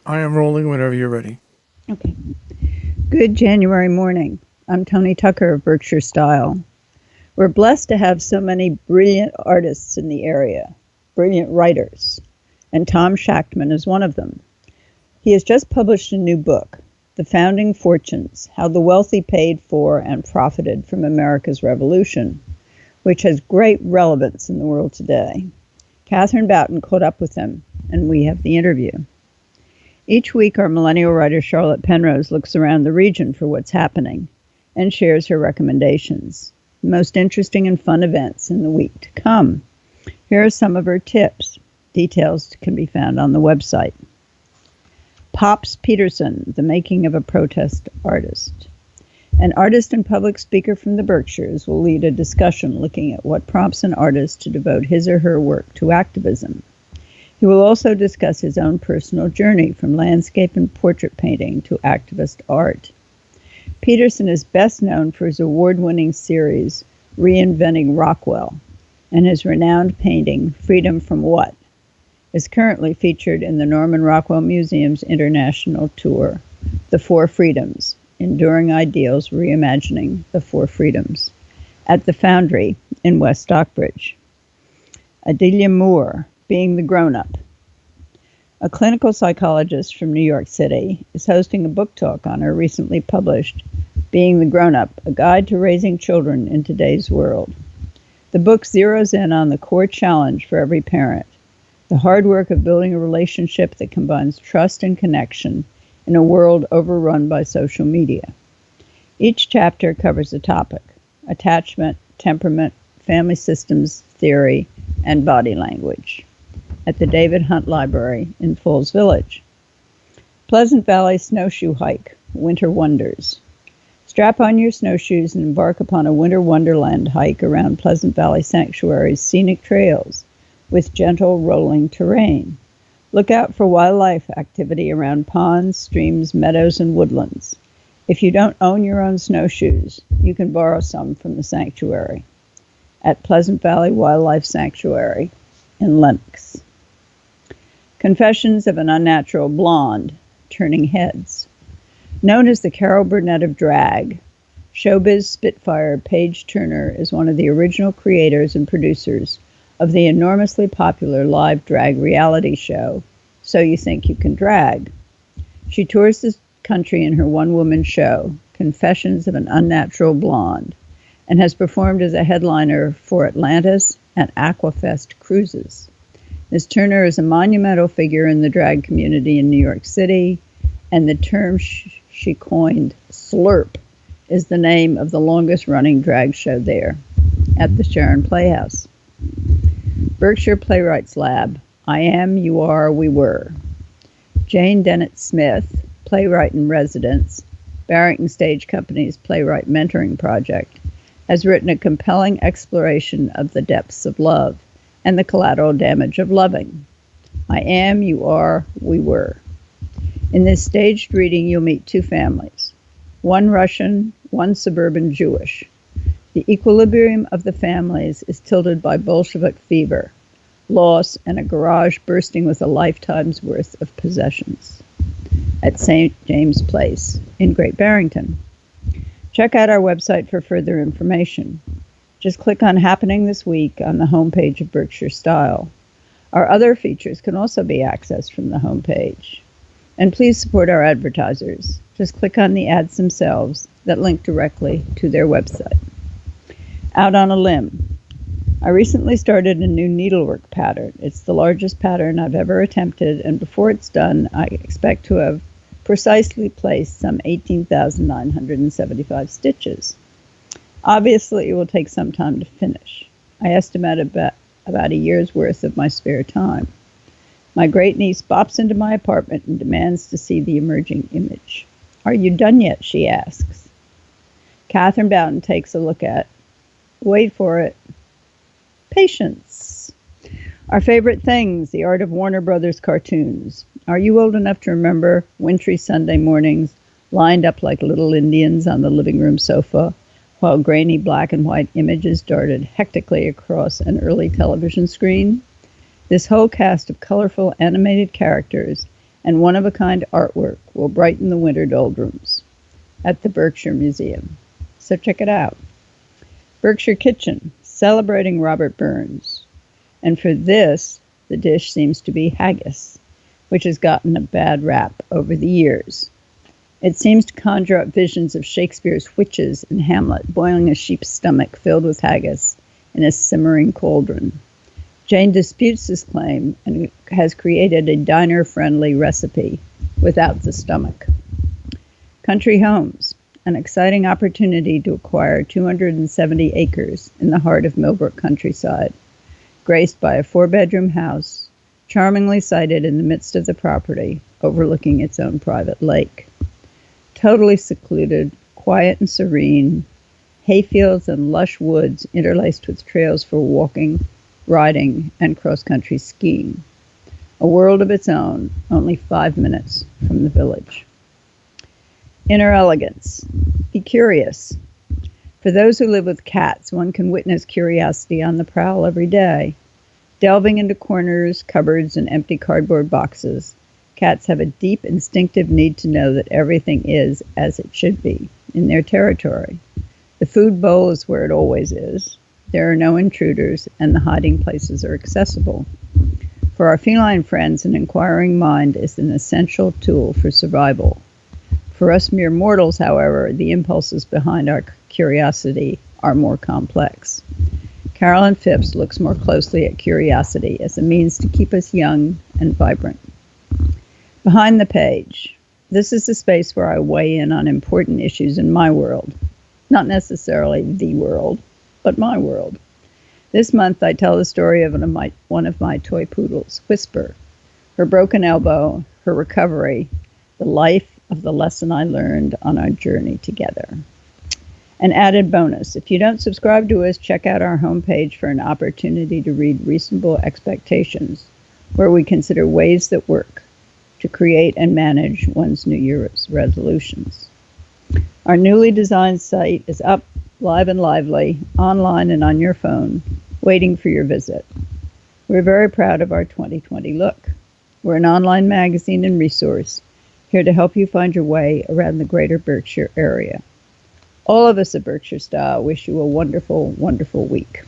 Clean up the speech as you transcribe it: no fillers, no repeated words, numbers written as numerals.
I am rolling whenever you're ready. Okay. Good January morning. I'm Tony Tucker of Berkshire Style. We're blessed to have so many brilliant artists in the area, brilliant writers, and Tom Shachtman is one of them. He has just published a new book, The Founding Fortunes: How the Wealthy Paid for and Profited from America's Revolution, which has great relevance in the world today. Catherine Boughton caught up with him, and we have the interview. Each week, our millennial writer Charlotte Penrose looks around the region for what's happening and shares her recommendations, the most interesting and fun events in the week to come. Here are some of her tips. Details can be found on the website. Pops Peterson, the making of a protest artist. An artist and public speaker from the Berkshires will lead a discussion looking at what prompts an artist to devote his or her work to activism. He will also discuss his own personal journey from landscape and portrait painting to activist art. Peterson is best known for his award-winning series, Reinventing Rockwell, and his renowned painting, Freedom from What, is currently featured in the Norman Rockwell Museum's international tour, The Four Freedoms, Enduring Ideals Reimagining the Four Freedoms, at the Foundry in West Stockbridge. Adelia Moore, Being the Grown-Up. A clinical psychologist from New York City is hosting a book talk on her recently published Being the Grown-Up, A Guide to Raising Children in Today's World. The book zeroes in on the core challenge for every parent, the hard work of building a relationship that combines trust and connection in a world overrun by social media. Each chapter covers a topic: attachment, temperament, family systems theory, and body language, at the David Hunt Library in Falls Village. Pleasant Valley Snowshoe Hike, Winter Wonders. Strap on your snowshoes and embark upon a winter wonderland hike around Pleasant Valley Sanctuary's scenic trails with gentle rolling terrain. Look out for wildlife activity around ponds, streams, meadows, and woodlands. If you don't own your own snowshoes, you can borrow some from the sanctuary at Pleasant Valley Wildlife Sanctuary in Lenox. Confessions of an Unnatural Blonde, Turning Heads. Known as the Carol Burnett of drag, showbiz spitfire Paige Turner is one of the original creators and producers of the enormously popular live drag reality show, So You Think You Can Drag. She tours the country in her one-woman show, Confessions of an Unnatural Blonde, and has performed as a headliner for Atlantis and Aquafest cruises. Ms. Turner is a monumental figure in the drag community in New York City, and the term she coined, slurp, is the name of the longest-running drag show there, at the Sharon Playhouse. Berkshire Playwrights Lab, I Am, You Are, We Were. Jane Dennett Smith, playwright in residence, Barrington Stage Company's Playwright Mentoring Project, has written a compelling exploration of the depths of love and the collateral damage of loving. I Am, You Are, We Were. In this staged reading, you'll meet two families, one Russian, one suburban Jewish. The equilibrium of the families is tilted by Bolshevik fever, loss, and a garage bursting with a lifetime's worth of possessions at St. James Place in Great Barrington. Check out our website for further information. Just click on Happening This Week on the homepage of Berkshire Style. Our other features can also be accessed from the homepage. And please support our advertisers. Just click on the ads themselves that link directly to their website. Out on a limb. I recently started a new needlework pattern. It's the largest pattern I've ever attempted, and before it's done, I expect to have precisely placed some 18,975 stitches. Obviously, it will take some time to finish. I estimate about a year's worth of my spare time. My great niece bops into my apartment and demands to see the emerging image. Are you done yet? She asks. Catherine Boughton takes a look at, wait for it, patience. Our favorite things, the art of Warner Brothers cartoons. Are you old enough to remember wintry Sunday mornings lined up like little Indians on the living room sofa, while grainy black and white images darted hectically across an early television screen? This whole cast of colorful animated characters and one-of-a-kind artwork will brighten the winter doldrums at the Berkshire Museum. So check it out. Berkshire Kitchen, celebrating Robert Burns. And for this, the dish seems to be haggis, which has gotten a bad rap over the years. It seems to conjure up visions of Shakespeare's witches in Hamlet boiling a sheep's stomach filled with haggis in a simmering cauldron. Jane disputes this claim and has created a diner-friendly recipe without the stomach. Country Homes, an exciting opportunity to acquire 270 acres in the heart of Millbrook countryside, graced by a 4-bedroom house, charmingly sited in the midst of the property, overlooking its own private lake. Totally secluded, quiet and serene, hayfields and lush woods interlaced with trails for walking, riding, and cross-country skiing. A world of its own, only 5 minutes from the village. Inner elegance. Be curious. For those who live with cats, one can witness curiosity on the prowl every day. Delving into corners, cupboards, and empty cardboard boxes, cats have a deep instinctive need to know that everything is as it should be in their territory. The food bowl is where it always is. There are no intruders, and the hiding places are accessible. For our feline friends, an inquiring mind is an essential tool for survival. For us mere mortals, however, the impulses behind our curiosity are more complex. Carolyn Phipps looks more closely at curiosity as a means to keep us young and vibrant. Behind the page. This is the space where I weigh in on important issues in my world. Not necessarily the world, but my world. This month I tell the story of one of my toy poodles, Whisper, her broken elbow, her recovery, the life of the lesson I learned on our journey together. An added bonus, if you don't subscribe to us, check out our homepage for an opportunity to read Reasonable Expectations, where we consider ways that work to create and manage one's New Year's resolutions. Our newly designed site is up, live and lively, online and on your phone, waiting for your visit. We're very proud of our 2020 look. We're an online magazine and resource, here to help you find your way around the greater Berkshire area. All of us at Berkshire Style wish you a wonderful, wonderful week.